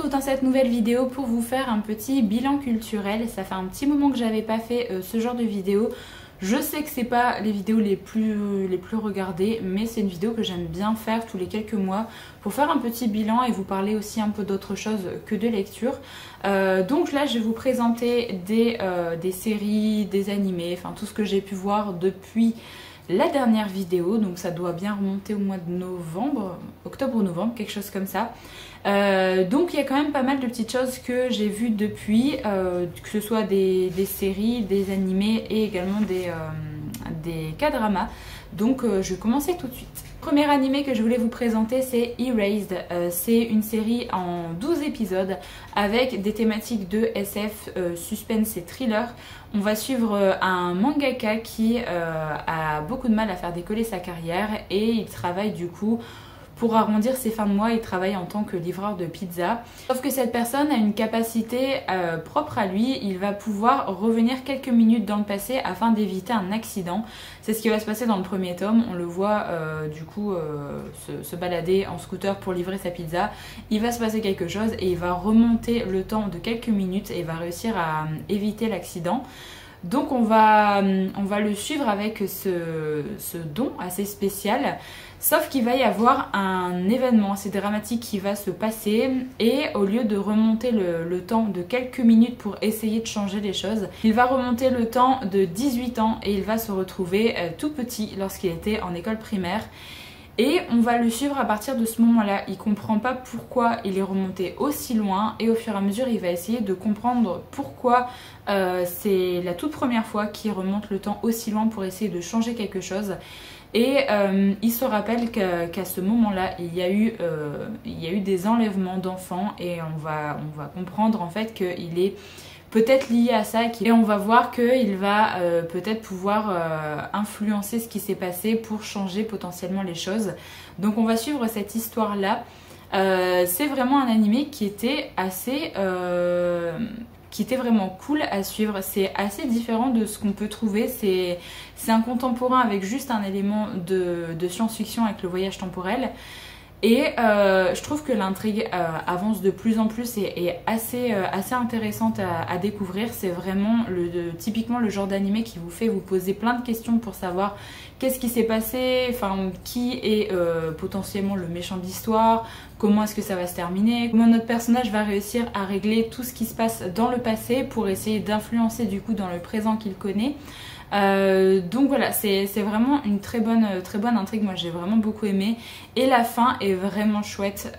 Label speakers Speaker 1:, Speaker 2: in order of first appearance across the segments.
Speaker 1: retrouve dans cette nouvelle vidéo pour vous faire un petit bilan culturel. Ça fait un petit moment que j'avais pas fait ce genre de vidéo. Je sais que c'est pas les vidéos les plus regardées, mais c'est une vidéo que j'aime bien faire tous les quelques mois pour faire un petit bilan et vous parler aussi un peu d'autre chose que de lecture. Donc là je vais vous présenter des séries, des animés, enfin tout ce que j'ai pu voir depuis la dernière vidéo, donc ça doit bien remonter au mois de novembre, octobre ou novembre, quelque chose comme ça. Donc il y a quand même pas mal de petites choses que j'ai vues depuis, que ce soit des séries, des animés et également des K-dramas. Donc je vais commencer tout de suite. Premier animé que je voulais vous présenter, c'est Erased. C'est une série en 12 épisodes avec des thématiques de SF, suspense et thriller. On va suivre un mangaka qui a beaucoup de mal à faire décoller sa carrière et il travaille du coup pour arrondir ses fins de mois. Il travaille en tant que livreur de pizza. Sauf que cette personne a une capacité propre à lui. Il va pouvoir revenir quelques minutes dans le passé afin d'éviter un accident. C'est ce qui va se passer dans le premier tome. On le voit du coup se balader en scooter pour livrer sa pizza. Il va se passer quelque chose et il va remonter le temps de quelques minutes et il va réussir à éviter l'accident. Donc on va le suivre avec ce don assez spécial. Sauf qu'il va y avoir un événement assez dramatique qui va se passer et au lieu de remonter le temps de quelques minutes pour essayer de changer les choses, il va remonter le temps de 18 ans et il va se retrouver tout petit lorsqu'il était en école primaire. Et on va le suivre à partir de ce moment-là. Il comprend pas pourquoi il est remonté aussi loin et au fur et à mesure il va essayer de comprendre pourquoi c'est la toute première fois qu'il remonte le temps aussi loin pour essayer de changer quelque chose. Et il se rappelle qu'à ce moment-là, il y a eu des enlèvements d'enfants et on va comprendre en fait qu'il est peut-être lié à ça et on va voir qu'il va peut-être pouvoir influencer ce qui s'est passé pour changer potentiellement les choses. Donc on va suivre cette histoire-là. C'est vraiment un animé qui était assez... qui était vraiment cool à suivre. C'est assez différent de ce qu'on peut trouver. C'est un contemporain avec juste un élément de science-fiction avec le voyage temporel. Et je trouve que l'intrigue avance de plus en plus et est assez intéressante à découvrir. C'est vraiment typiquement le genre d'animé qui vous fait vous poser plein de questions pour savoir qu'est-ce qui s'est passé, enfin qui est potentiellement le méchant de l'histoire, comment est-ce que ça va se terminer, comment notre personnage va réussir à régler tout ce qui se passe dans le passé pour essayer d'influencer du coup dans le présent qu'il connaît. Donc voilà, c'est vraiment une très bonne intrigue. Moi j'ai vraiment beaucoup aimé et la fin est vraiment chouette.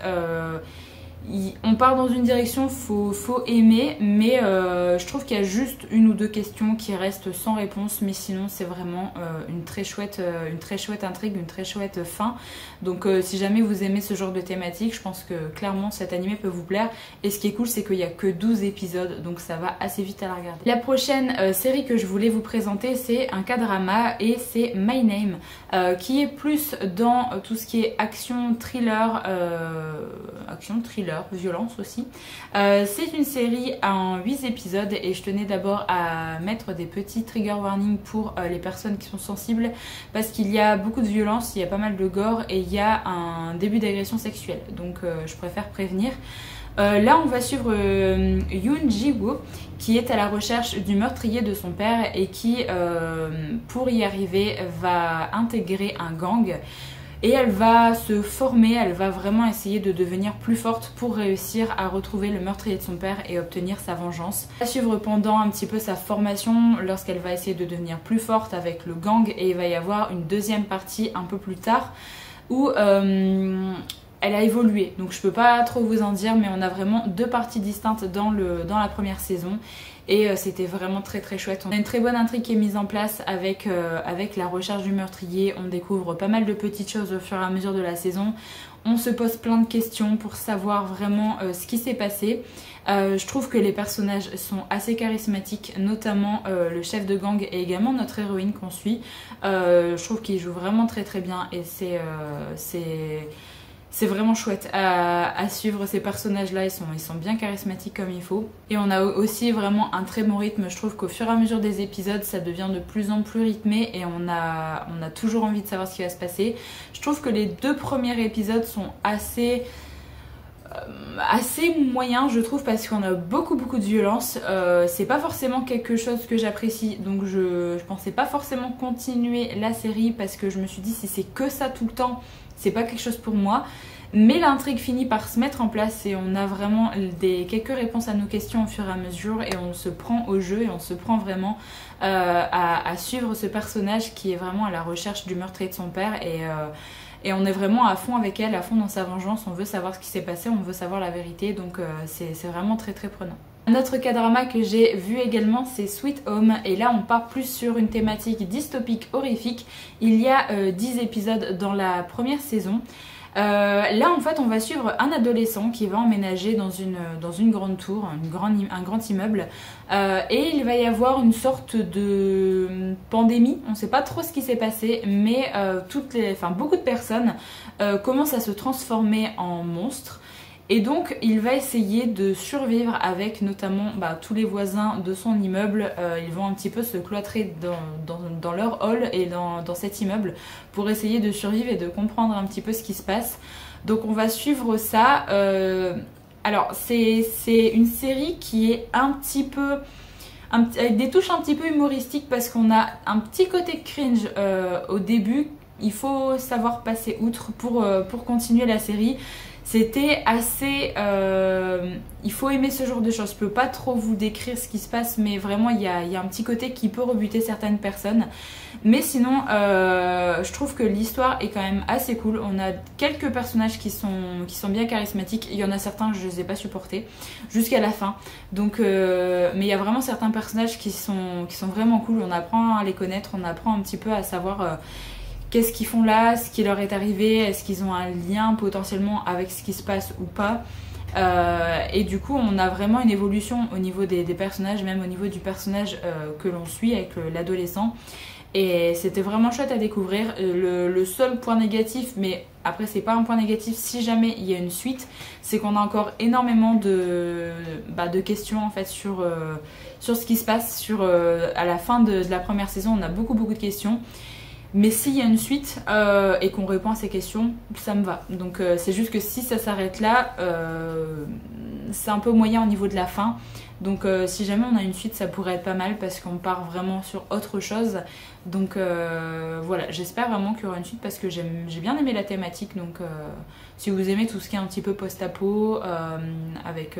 Speaker 1: On part dans une direction, faut aimer, mais je trouve qu'il y a juste une ou deux questions qui restent sans réponse, mais sinon c'est vraiment une très chouette intrigue, une très chouette fin. Donc si jamais vous aimez ce genre de thématique, je pense que clairement cet animé peut vous plaire. Et ce qui est cool, c'est qu'il n'y a que 12 épisodes, donc ça va assez vite à la regarder. La prochaine série que je voulais vous présenter, c'est un K-drama et c'est My Name, qui est plus dans tout ce qui est action, thriller, violence aussi. C'est une série en 8 épisodes et je tenais d'abord à mettre des petits trigger warnings pour les personnes qui sont sensibles parce qu'il y a beaucoup de violence, il y a pas mal de gore et il y a un début d'agression sexuelle, donc je préfère prévenir. Là on va suivre Yoon Ji-woo qui est à la recherche du meurtrier de son père et qui pour y arriver va intégrer un gang. Et elle va se former, elle va vraiment essayer de devenir plus forte pour réussir à retrouver le meurtrier de son père et obtenir sa vengeance. Elle va suivre pendant un petit peu sa formation lorsqu'elle va essayer de devenir plus forte avec le gang et il va y avoir une deuxième partie un peu plus tard où elle a évolué. Donc je peux pas trop vous en dire mais on a vraiment deux parties distinctes dans la première saison. Et c'était vraiment très chouette. On a une très bonne intrigue qui est mise en place avec la recherche du meurtrier. On découvre pas mal de petites choses au fur et à mesure de la saison. On se pose plein de questions pour savoir vraiment ce qui s'est passé. Je trouve que les personnages sont assez charismatiques, notamment le chef de gang et également notre héroïne qu'on suit. Je trouve qu'il joue vraiment très bien et c'est vraiment chouette à suivre. Ces personnages là ils sont bien charismatiques comme il faut et on a aussi vraiment un très bon rythme. Je trouve qu'au fur et à mesure des épisodes ça devient de plus en plus rythmé et on a toujours envie de savoir ce qui va se passer. Je trouve que les deux premiers épisodes sont assez assez moyen je trouve, parce qu'on a beaucoup de violence. C'est pas forcément quelque chose que j'apprécie, donc je pensais pas forcément continuer la série parce que je me suis dit si c'est que ça tout le temps, c'est pas quelque chose pour moi. Mais l'intrigue finit par se mettre en place et on a vraiment quelques réponses à nos questions au fur et à mesure, et on se prend au jeu et on se prend vraiment à suivre ce personnage qui est vraiment à la recherche du meurtrier de son père, et on est vraiment à fond avec elle, à fond dans sa vengeance. On veut savoir ce qui s'est passé, on veut savoir la vérité, donc c'est vraiment très prenant. Un autre K-drama que j'ai vu également, c'est Sweet Home, et là on part plus sur une thématique dystopique horrifique. Il y a 10 épisodes dans la première saison. Là en fait on va suivre un adolescent qui va emménager dans une grande tour, un grand immeuble, et il va y avoir une sorte de pandémie. On ne sait pas trop ce qui s'est passé, mais beaucoup de personnes commencent à se transformer en monstres. Et donc il va essayer de survivre avec notamment tous les voisins de son immeuble. Ils vont un petit peu se cloîtrer dans leur hall et dans cet immeuble pour essayer de survivre et de comprendre un petit peu ce qui se passe. Donc on va suivre ça. Alors c'est une série qui est un petit peu... avec des touches un petit peu humoristiques, parce qu'on a un petit côté cringe au début. Il faut savoir passer outre pour continuer la série. C'était assez... il faut aimer ce genre de choses. Je peux pas trop vous décrire ce qui se passe, mais vraiment il y a un petit côté qui peut rebuter certaines personnes. Mais sinon, je trouve que l'histoire est quand même assez cool. On a quelques personnages qui sont bien charismatiques. Il y en a certains que je les ai pas supportés jusqu'à la fin. Donc, mais il y a vraiment certains personnages qui sont vraiment cool. On apprend à les connaître, on apprend un petit peu à savoir... qu'est-ce qu'ils font là, ce qui leur est arrivé, est-ce qu'ils ont un lien potentiellement avec ce qui se passe ou pas. Et du coup on a vraiment une évolution au niveau des personnages, même au niveau du personnage que l'on suit avec l'adolescent. Et c'était vraiment chouette à découvrir. Le seul point négatif, mais après c'est pas un point négatif si jamais il y a une suite, c'est qu'on a encore énormément de questions en fait sur ce qui se passe. À la fin de la première saison, on a beaucoup de questions. Mais s'il y a une suite et qu'on répond à ces questions, ça me va. Donc c'est juste que si ça s'arrête là, c'est un peu moyen au niveau de la fin. Donc si jamais on a une suite, ça pourrait être pas mal, parce qu'on part vraiment sur autre chose. Donc voilà, j'espère vraiment qu'il y aura une suite, parce que j'ai bien aimé la thématique. Donc si vous aimez tout ce qui est un petit peu post-apo, avec...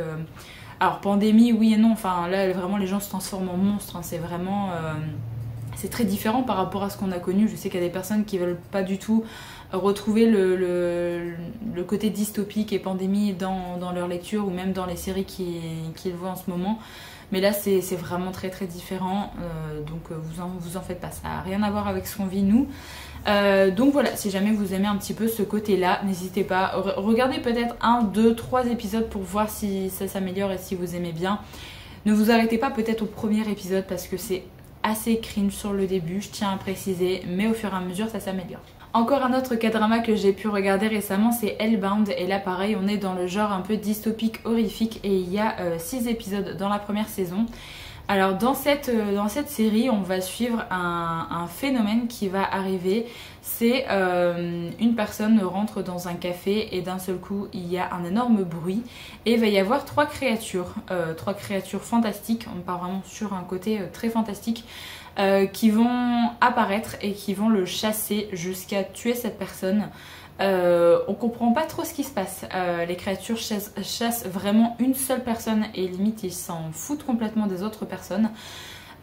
Speaker 1: alors pandémie, oui et non. Enfin là vraiment les gens se transforment en monstres, hein. C'est vraiment... c'est très différent par rapport à ce qu'on a connu. Je sais qu'il y a des personnes qui veulent pas du tout retrouver le côté dystopique et pandémie dans leur lecture, ou même dans les séries qu'ils voient en ce moment. Mais là c'est vraiment très différent, donc vous en faites pas, ça n'a rien à voir avec ce qu'on vit nous. Donc voilà, si jamais vous aimez un petit peu ce côté là, n'hésitez pas, regardez peut-être 1, 2, 3 épisodes pour voir si ça s'améliore et si vous aimez bien. Ne vous arrêtez pas peut-être au premier épisode, parce que c'est assez cringe sur le début, je tiens à préciser, mais au fur et à mesure ça s'améliore. Encore un autre K-drama que j'ai pu regarder récemment, c'est Hellbound, et là pareil on est dans le genre un peu dystopique horrifique, et il y a 6 épisodes dans la première saison. Alors dans cette série on va suivre un phénomène qui va arriver. C'est une personne rentre dans un café et d'un seul coup il y a un énorme bruit, et il va y avoir trois créatures fantastiques. On part vraiment sur un côté très fantastique, qui vont apparaître et qui vont le chasser jusqu'à tuer cette personne. On comprend pas trop ce qui se passe. Les créatures chassent vraiment une seule personne, et limite ils s'en foutent complètement des autres personnes.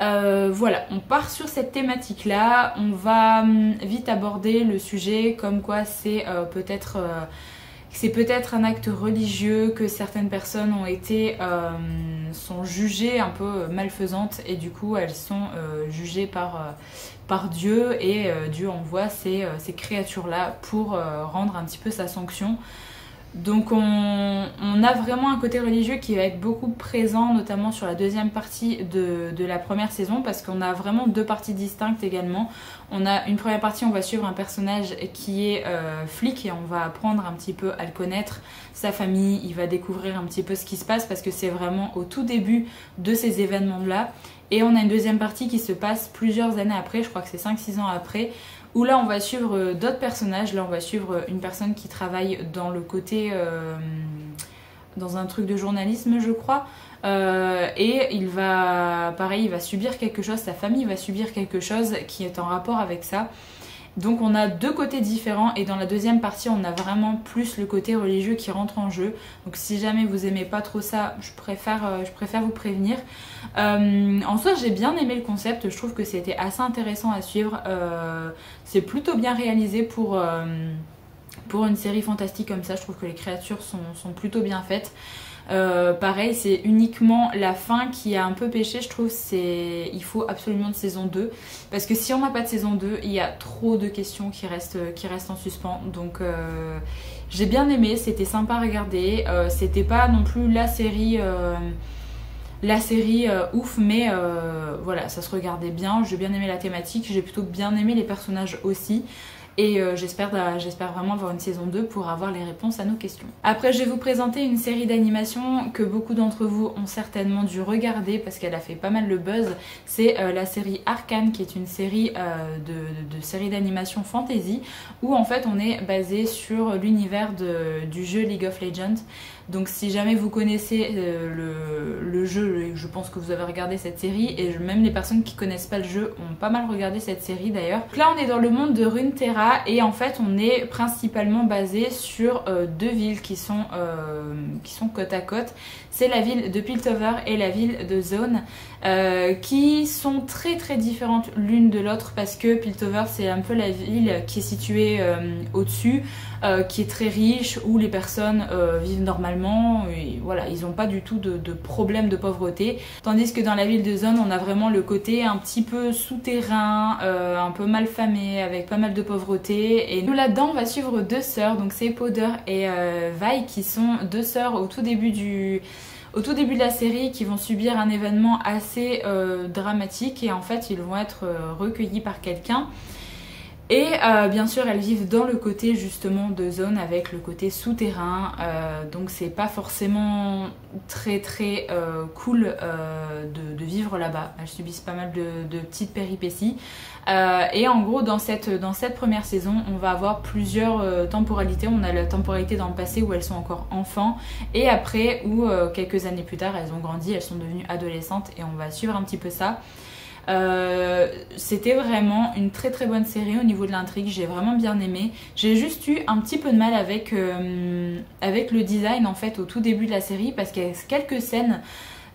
Speaker 1: Voilà, on part sur cette thématique là. On va vite aborder le sujet comme quoi c'est peut-être un acte religieux, que certaines personnes sont jugées un peu malfaisantes, et du coup elles sont jugées par Dieu, et Dieu envoie ces créatures là pour rendre un petit peu sa sanction. Donc on a vraiment un côté religieux qui va être beaucoup présent, notamment sur la deuxième partie de la première saison, parce qu'on a vraiment 2 parties distinctes également. On a une première partie, on va suivre un personnage qui est flic, et on va apprendre un petit peu à le connaître, sa famille, il va découvrir un petit peu ce qui se passe, parce que c'est vraiment au tout début de ces événements-là. Et on a une deuxième partie qui se passe plusieurs années après, je crois que c'est 5-6 ans après, où là on va suivre d'autres personnages. Là on va suivre une personne qui travaille dans le côté dans un truc de journalisme je crois. Et il va subir quelque chose, sa famille va subir quelque chose qui est en rapport avec ça. Donc on a deux côtés différents et dans la deuxième partie on a vraiment plus le côté religieux qui rentre en jeu. Donc si jamais vous aimez pas trop ça, je préfère vous prévenir. En soi j'ai bien aimé le concept, je trouve que c'était assez intéressant à suivre. C'est plutôt bien réalisé pour une série fantastique comme ça, je trouve que les créatures sont plutôt bien faites. Pareil, c'est uniquement la fin qui a un peu péché, je trouve. Il faut absolument une saison 2 parce que si on n'a pas de saison 2, il y a trop de questions qui restent en suspens. Donc j'ai bien aimé, c'était sympa à regarder. C'était pas non plus la série ouf, mais voilà, ça se regardait bien. J'ai bien aimé la thématique, j'ai plutôt bien aimé les personnages aussi. Et j'espère vraiment avoir une saison 2 pour avoir les réponses à nos questions. Après, je vais vous présenter une série d'animation que beaucoup d'entre vous ont certainement dû regarder parce qu'elle a fait pas mal le buzz. C'est la série Arcane, qui est une série de série d'animation fantasy où en fait on est basé sur l'univers du jeu League of Legends. Donc si jamais vous connaissez le jeu, je pense que vous avez regardé cette série, et même les personnes qui connaissent pas le jeu ont pas mal regardé cette série d'ailleurs. Donc là on est dans le monde de Runeterra et en fait on est principalement basé sur deux villes qui sont côte à côte. C'est la ville de Piltover et la ville de Zaun, qui sont très très différentes l'une de l'autre parce que Piltover c'est un peu la ville qui est située au-dessus, qui est très riche, où les personnes vivent normalement et voilà, ils n'ont pas du tout de problème de pauvreté, tandis que dans la ville de Zaun on a vraiment le côté un petit peu souterrain, un peu malfamé avec pas mal de pauvreté. Et nous là-dedans on va suivre deux sœurs, donc c'est Powder et Vi, qui sont deux sœurs au tout début de la série, qui vont subir un événement assez dramatique et en fait ils vont être recueillis par quelqu'un. Et bien sûr elles vivent dans le côté justement de Zaun avec le côté souterrain, donc c'est pas forcément très très cool de vivre là-bas. Elles subissent pas mal de petites péripéties. Et en gros dans cette première saison on va avoir plusieurs temporalités. On a la temporalité dans le passé où elles sont encore enfants, et après où quelques années plus tard elles ont grandi, elles sont devenues adolescentes, et on va suivre un petit peu ça. C'était vraiment une très très bonne série au niveau de l'intrigue, j'ai vraiment bien aimé. J'ai juste eu un petit peu de mal avec le design en fait au tout début de la série, parce qu'il y a quelques scènes,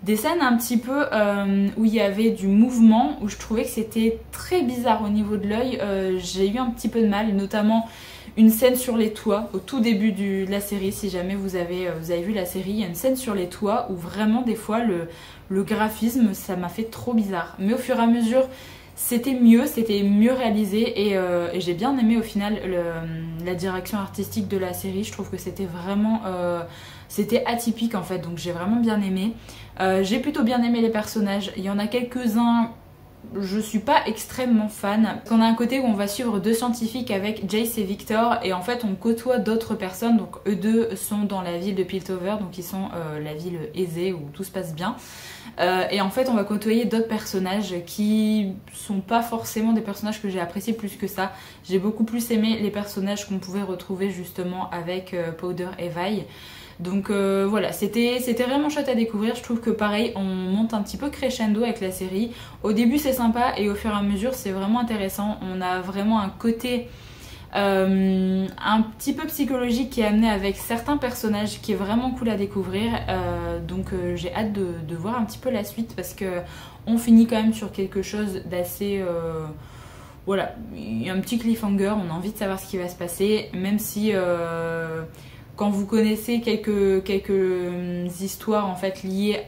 Speaker 1: des scènes un petit peu où il y avait du mouvement, où je trouvais que c'était très bizarre au niveau de l'œil. J'ai eu un petit peu de mal, notamment une scène sur les toits au tout début de la série. Si jamais vous avez vu la série, il y a une scène sur les toits où vraiment des fois le graphisme ça m'a fait trop bizarre, mais au fur et à mesure c'était mieux réalisé, et j'ai bien aimé au final la direction artistique de la série. Je trouve que c'était vraiment c'était atypique en fait, donc j'ai vraiment bien aimé. J'ai plutôt bien aimé les personnages, il y en a quelques-uns je suis pas extrêmement fan. On a un côté où on va suivre deux scientifiques avec Jace et Victor, et en fait on côtoie d'autres personnes. Donc eux deux sont dans la ville de Piltover, donc ils sont la ville aisée où tout se passe bien. Et en fait on va côtoyer d'autres personnages qui sont pas forcément des personnages que j'ai appréciés plus que ça. J'ai beaucoup plus aimé les personnages qu'on pouvait retrouver justement avec Powder et Vi. Donc voilà, c'était vraiment chouette à découvrir. Je trouve que pareil, on monte un petit peu crescendo avec la série. Au début c'est sympa et au fur et à mesure c'est vraiment intéressant. On a vraiment un côté un petit peu psychologique qui est amené avec certains personnages qui est vraiment cool à découvrir. Donc j'ai hâte de voir un petit peu la suite, parce que on finit quand même sur quelque chose d'assez... voilà, il y a un petit cliffhanger, on a envie de savoir ce qui va se passer, même si... quand vous connaissez quelques histoires en fait liées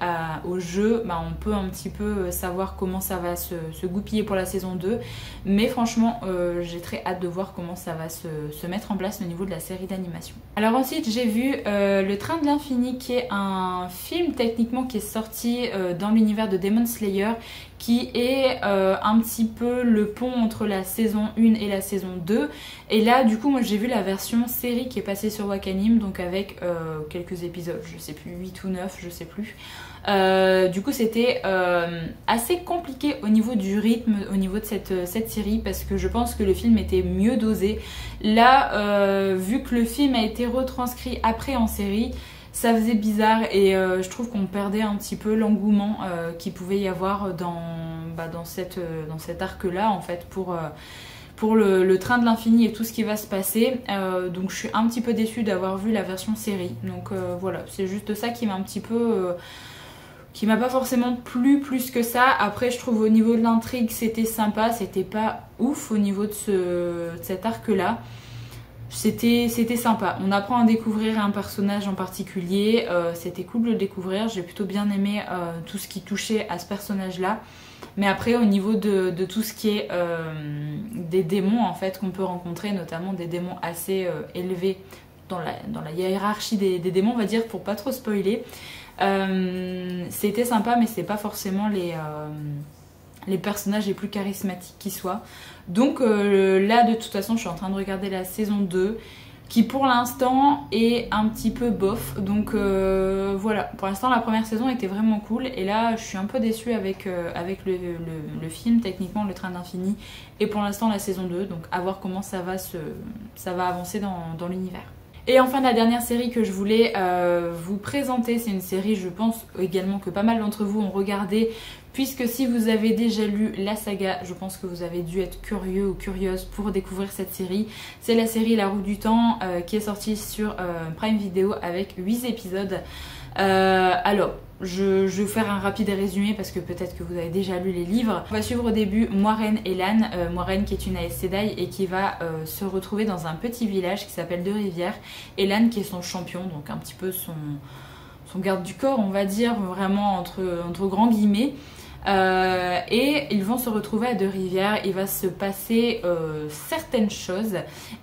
Speaker 1: au jeu, bah, on peut un petit peu savoir comment ça va se goupiller pour la saison 2. Mais franchement, j'ai très hâte de voir comment ça va se mettre en place au niveau de la série d'animation. Alors ensuite, j'ai vu Le Train de l'Infini, qui est un film techniquement qui est sorti dans l'univers de Demon Slayer, qui est un petit peu le pont entre la saison 1 et la saison 2. Et là du coup moi j'ai vu la version série qui est passée sur Wakanim, donc avec quelques épisodes, je sais plus, 8 ou 9, je sais plus. Du coup c'était assez compliqué au niveau du rythme, au niveau de cette série, parce que je pense que le film était mieux dosé. Là vu que le film a été retranscrit après en série, ça faisait bizarre et je trouve qu'on perdait un petit peu l'engouement qu'il pouvait y avoir dans cet arc-là en fait pour le train de l'infini et tout ce qui va se passer. Donc je suis un petit peu déçue d'avoir vu la version série. Donc voilà, c'est juste ça qui m'a un petit peu... qui m'a pas forcément plu plus que ça. Après je trouve au niveau de l'intrigue c'était sympa, c'était pas ouf au niveau de cet arc-là. C'était sympa, on apprend à découvrir un personnage en particulier, c'était cool de le découvrir, j'ai plutôt bien aimé tout ce qui touchait à ce personnage-là. Mais après au niveau de tout ce qui est des démons en fait qu'on peut rencontrer, notamment des démons assez élevés dans la hiérarchie des démons on va dire, pour pas trop spoiler, c'était sympa mais c'est pas forcément les personnages les plus charismatiques qui soient. Donc là de toute façon je suis en train de regarder la saison 2 qui pour l'instant est un petit peu bof. Donc voilà, pour l'instant la première saison était vraiment cool et là je suis un peu déçue avec le film, techniquement Le Train d'Infini, et pour l'instant la saison 2, donc à voir comment ça va avancer dans l'univers. Et enfin la dernière série que je voulais vous présenter, c'est une série je pense également que pas mal d'entre vous ont regardé, puisque si vous avez déjà lu la saga, je pense que vous avez dû être curieux ou curieuse pour découvrir cette série. C'est la série La Roue du Temps qui est sortie sur Prime Video avec 8 épisodes. Alors, je vais faire un rapide résumé parce que peut-être que vous avez déjà lu les livres. On va suivre au début Moiraine et Lan. Moiraine qui est une Aes Sedai et qui va se retrouver dans un petit village qui s'appelle De Rivière. Et Lan qui est son champion, donc un petit peu son garde du corps, on va dire, vraiment entre grands guillemets. Et ils vont se retrouver à De Rivière, il va se passer certaines choses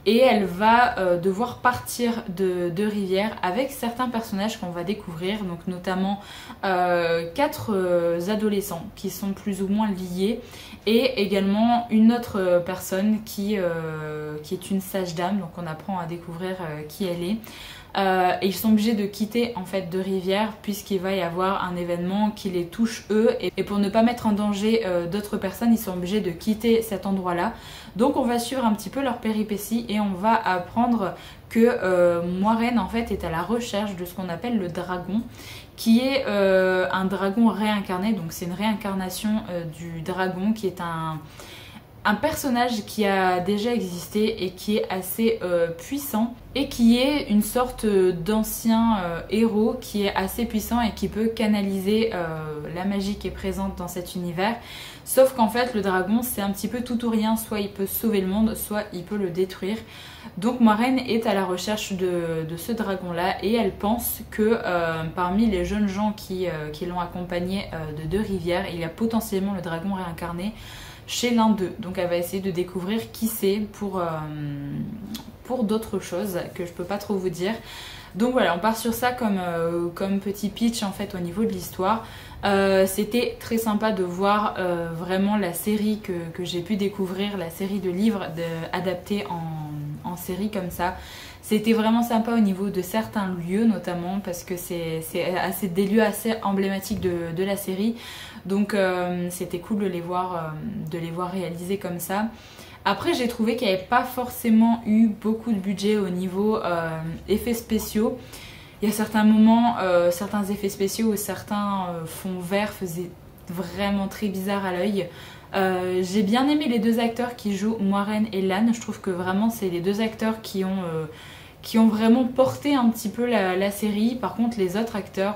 Speaker 1: et elle va devoir partir de Rivière avec certains personnages qu'on va découvrir, donc notamment 4 adolescents qui sont plus ou moins liés et également une autre personne qui est une sage dame, donc on apprend à découvrir qui elle est. Et ils sont obligés de quitter en fait De Rivière puisqu'il va y avoir un événement qui les touche eux et pour ne pas mettre en danger d'autres personnes, ils sont obligés de quitter cet endroit là. Donc on va suivre un petit peu leur péripéties et on va apprendre que Moiraine en fait est à la recherche de ce qu'on appelle le dragon, qui est un dragon réincarné. Donc c'est une réincarnation du dragon qui est un personnage qui a déjà existé et qui est assez puissant et qui est une sorte d'ancien héros qui est assez puissant et qui peut canaliser la magie qui est présente dans cet univers. Sauf qu'en fait le dragon c'est un petit peu tout ou rien, soit il peut sauver le monde, soit il peut le détruire. Donc Moiraine est à la recherche de ce dragon là et elle pense que parmi les jeunes gens qui l'ont accompagnée de Rivière, il y a potentiellement le dragon réincarné chez l'un d'eux. Donc elle va essayer de découvrir qui c'est pour d'autres choses que je peux pas trop vous dire. Donc voilà, on part sur ça comme petit pitch en fait au niveau de l'histoire. C'était très sympa de voir vraiment la série que j'ai pu découvrir, la série de livres adaptés en série comme ça. C'était vraiment sympa au niveau de certains lieux notamment parce que c'est des lieux assez emblématiques de la série. Donc c'était cool de les voir réalisés comme ça. Après j'ai trouvé qu'il n'y avait pas forcément eu beaucoup de budget au niveau effets spéciaux. Il y a certains moments, certains effets spéciaux ou certains fonds verts faisaient vraiment très bizarre à l'œil. J'ai bien aimé les deux acteurs qui jouent Moiraine et Lan. Je trouve que vraiment c'est les deux acteurs qui ont vraiment porté un petit peu la série. Par contre les autres acteurs,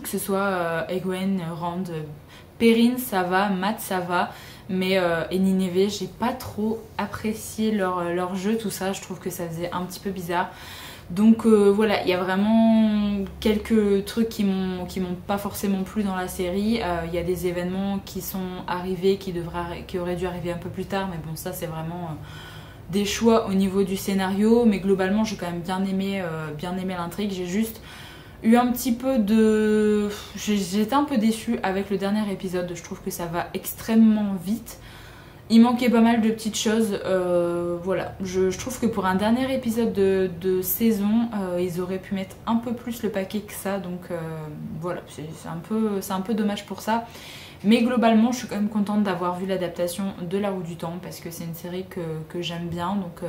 Speaker 1: que ce soit Egwene, Rand, Perrine ça va, Mat ça va, mais et Nineveh j'ai pas trop apprécié leur jeu, tout ça, je trouve que ça faisait un petit peu bizarre. Donc voilà, il y a vraiment quelques trucs qui m'ont pas forcément plu dans la série. Il y a des événements qui sont arrivés, qui auraient dû arriver un peu plus tard, mais bon ça c'est vraiment des choix au niveau du scénario. Mais globalement j'ai quand même bien aimé l'intrigue. J'ai juste eu un petit peu de... J'étais un peu déçue avec le dernier épisode, je trouve que ça va extrêmement vite. Il manquait pas mal de petites choses, voilà. Je trouve que pour un dernier épisode de saison, ils auraient pu mettre un peu plus le paquet que ça, donc voilà, c'est un peu dommage pour ça. Mais globalement, je suis quand même contente d'avoir vu l'adaptation de La Roue du Temps parce que c'est une série que j'aime bien, donc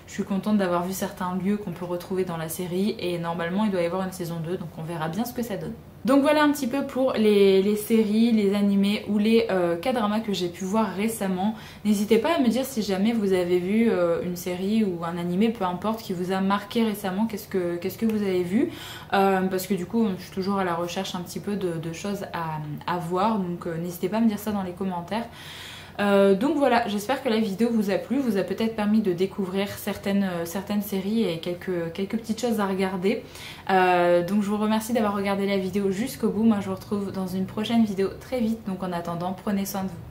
Speaker 1: je suis contente d'avoir vu certains lieux qu'on peut retrouver dans la série et normalement il doit y avoir une saison 2, donc on verra bien ce que ça donne. Donc voilà un petit peu pour les séries, les animés ou les K-dramas que j'ai pu voir récemment. N'hésitez pas à me dire si jamais vous avez vu une série ou un animé, peu importe, qui vous a marqué récemment, qu'est-ce que vous avez vu. Parce que du coup, je suis toujours à la recherche un petit peu de choses à voir, donc n'hésitez pas à me dire ça dans les commentaires. Donc voilà, j'espère que la vidéo vous a plu, vous a peut-être permis de découvrir certaines séries et quelques petites choses à regarder. Donc je vous remercie d'avoir regardé la vidéo jusqu'au bout. Moi je vous retrouve dans une prochaine vidéo très vite, donc en attendant, prenez soin de vous.